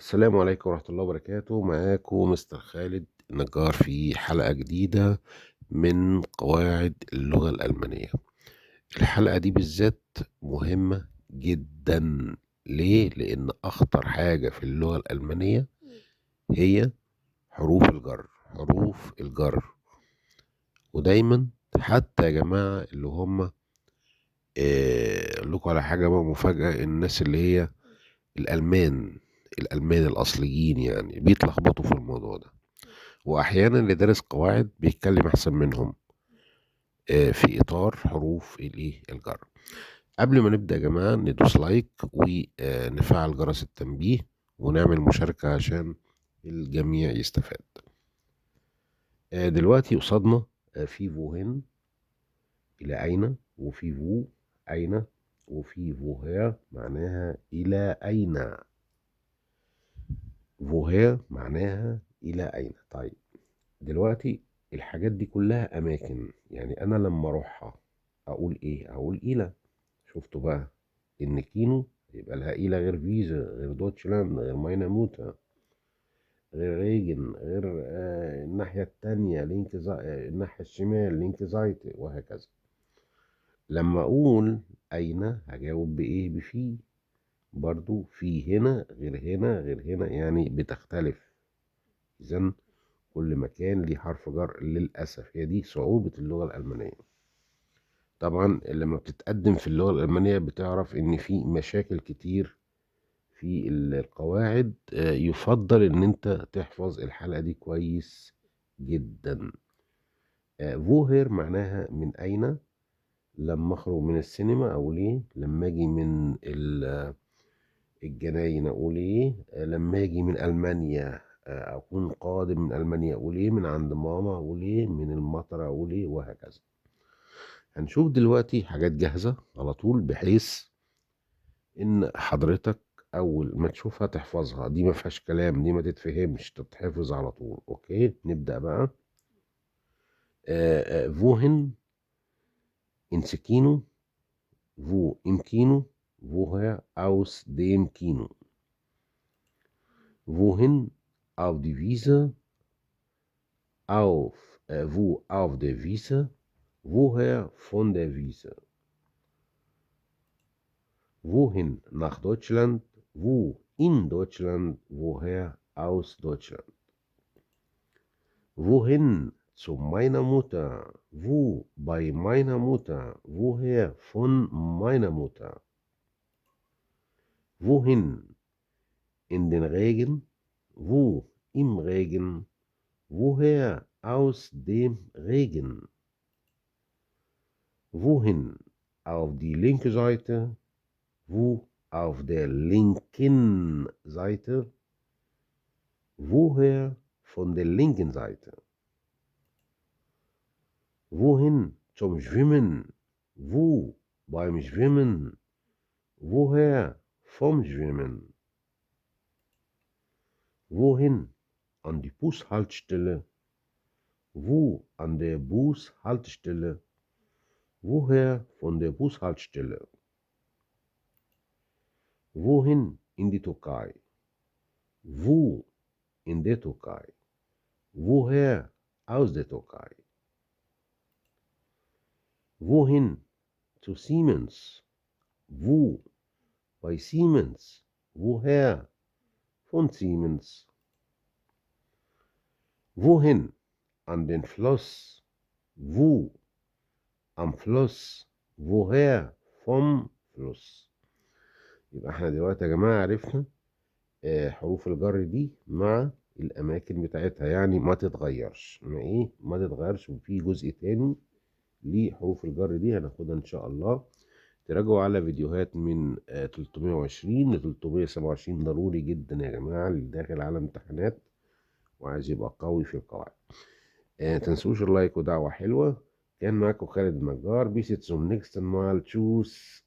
السلام عليكم ورحمة الله وبركاته. معاكم مستر خالد النجار في حلقة جديدة من قواعد اللغة الألمانية. الحلقة دي بالذات مهمة جدا. ليه؟ لأن أخطر حاجة في اللغة الألمانية هي حروف الجر. ودايما حتى يا جماعة اللي هم أقول لكم على حاجة بقى مفاجأة. الناس اللي هي الألمان الأصليين يعني بيتلخبطوا في الموضوع ده، وأحيانا اللي دارس قواعد بيتكلم أحسن منهم في إطار حروف الجر. قبل ما نبدأ يا جماعة ندوس لايك ونفعل جرس التنبيه ونعمل مشاركة عشان الجميع يستفاد. دلوقتي قصادنا في فوهن إلى أين، وفي فو أين، وفي فوهير معناها إلى أين. فوهير معناها إلى أين. طيب دلوقتي الحاجات دي كلها أماكن، يعني أنا لما أروحها أقول إيه؟ أقول إلى. شفتوا بقى إن كينو يبقى لها إلى غير فيزا، غير دوتشلاند، غير ماينا موتا، غير ريجن، غير الناحية التانية الناحية الشمال لينك زايت، وهكذا. لما أقول أين هجاوب بإيه؟ بفي. برضو في هنا غير هنا غير هنا، يعني بتختلف. إذن كل مكان ليه حرف جر للأسف. هي دي صعوبة اللغة الألمانية. طبعا لما بتتقدم في اللغة الألمانية بتعرف إن في مشاكل كتير في القواعد. يفضل إن أنت تحفظ الحلقة دي كويس جدا. فوهر معناها من أين. لما أخرج من السينما أقول إيه؟ لما أجي من الجناين أقول إيه؟ لما أجي من ألمانيا أكون قادم من ألمانيا أقول إيه؟ من عند ماما أقول إيه؟ من المطر أقول إيه؟ وهكذا. هنشوف دلوقتي حاجات جاهزة على طول، بحيث إن حضرتك أول ما تشوفها تحفظها. دي ما فيهاش كلام، دي ما تتفهمش، تتحفظ على طول. أوكي نبدأ بقى. فوهن إنسكينو، فو إمكينو، woher aus dem Kino. Wohin auf die Wiese, wo auf der Wiese, woher von der Wiese. Wohin nach Deutschland, wo in Deutschland, woher aus Deutschland. Wohin zu meiner Mutter, wo bei meiner Mutter, woher von meiner Mutter. Wohin in den Regen, wo im Regen, woher aus dem Regen. Wohin auf die linke Seite, wo auf der linken Seite, woher von der linken Seite. Wohin zum Schwimmen, wo beim Schwimmen, woher vom Schwimmen. Wohin an die Bushaltestelle, wo an der Bushaltestelle, woher von der Bushaltestelle. Wohin in die Türkei, wo in der Türkei, woher aus der Türkei. Wohin zu Siemens, wo bei Siemens, woher von Siemens. Wohin an den Fluss, wo am Fluss, woher vom Fluss. يبقى احنا دلوقتي يا جماعة عرفنا حروف الجر دي مع الأماكن بتاعتها، يعني ما تتغيرش. ما تتغيرش. وفي جزء تاني لحروف الجر دي هناخدها إن شاء الله. تراجعوا على فيديوهات من 320 ل 327. ضروري جدا يا جماعة اللي داخل على امتحانات وعايز يبقى قوي في القواعد. تنسوش اللايك ودعوة حلوة. كان معاكم خالد النجار. بيس zum nächsten Mal. Tschüss.